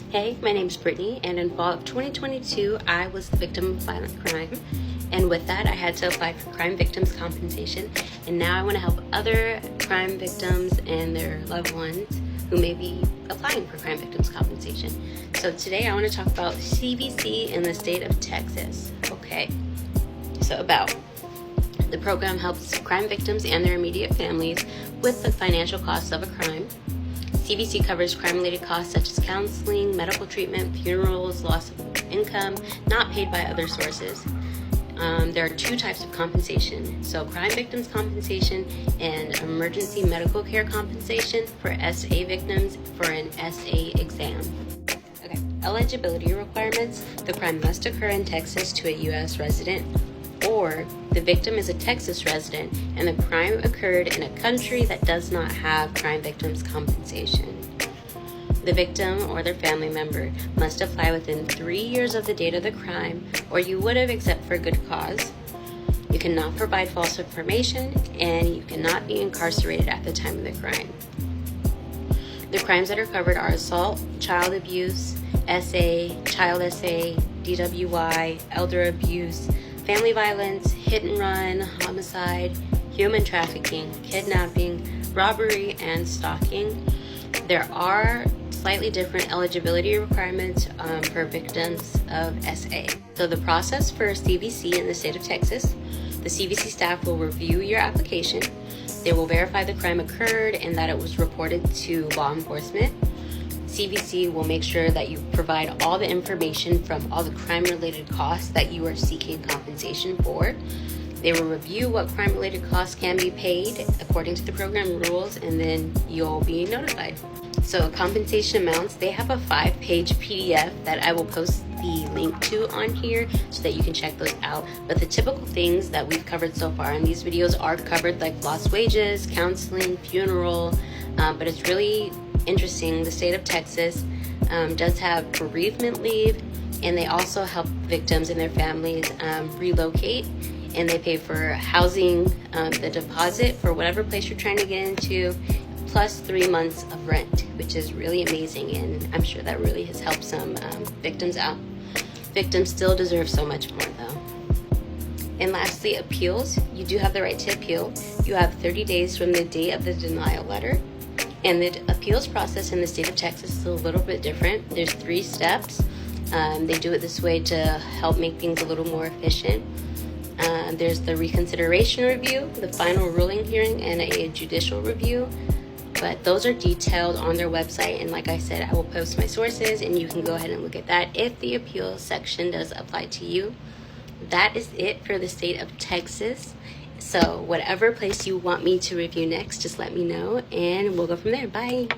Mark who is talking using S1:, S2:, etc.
S1: Hey, my name's Brittany, and in fall of 2022, I was the victim of violent crime. And with that, I had to apply for crime victims compensation. And now I want to help other crime victims and their loved ones who may be applying for crime victims compensation. So today I want to talk about CVC in the state of Texas. Okay, so about the program helps crime victims and their immediate families with the financial costs of a crime. CVC covers crime-related costs such as counseling, medical treatment, funerals, loss of income, not paid by other sources. There are two types of compensation. So crime victims compensation and emergency medical care compensation for SA victims for an SA exam. Okay. Eligibility requirements. The crime must occur in Texas to a U.S. resident, or the victim is a Texas resident and the crime occurred in a country that does not have crime victims compensation. The victim or their family member must apply within 3 years of the date of the crime, or you would have except for good cause. You cannot provide false information, and you cannot be incarcerated at the time of the crime. The crimes that are covered are assault, child abuse, SA, child SA, DWI, elder abuse, family violence, hit and run, homicide, human trafficking, kidnapping, robbery, and stalking. There are slightly different eligibility requirements for victims of SA. So the process for CVC in the state of Texas, the CVC staff will review your application. They will verify the crime occurred and that it was reported to law enforcement. CVC will make sure that you provide all the information from all the crime-related costs that you are seeking compensation for. They will review what crime-related costs can be paid according to the program rules, and then you'll be notified. So compensation amounts, they have a 5-page PDF that I will post the link to on here so that you can check those out. But the typical things that we've covered so far in these videos are covered, like lost wages, counseling, funeral, but it's really interesting. The state of Texas does have bereavement leave, and they also help victims and their families relocate, and they pay for housing, the deposit for whatever place you're trying to get into, plus 3 months of rent, which is really amazing, and I'm sure that really has helped some victims out. Victims still deserve so much more though. And lastly, appeals. You do have the right to appeal. You have 30 days from the date of the denial letter. And the appeals process in the state of Texas is a little bit different. There's 3 steps. They do it this way to help make things a little more efficient. There's the reconsideration review, the final ruling hearing, and a judicial review. But those are detailed on their website, and like I said, I will post my sources and you can go ahead and look at that if the appeals section does apply to you. That is it for the state of Texas. So whatever place you want me to review next, just let me know and we'll go from there. Bye.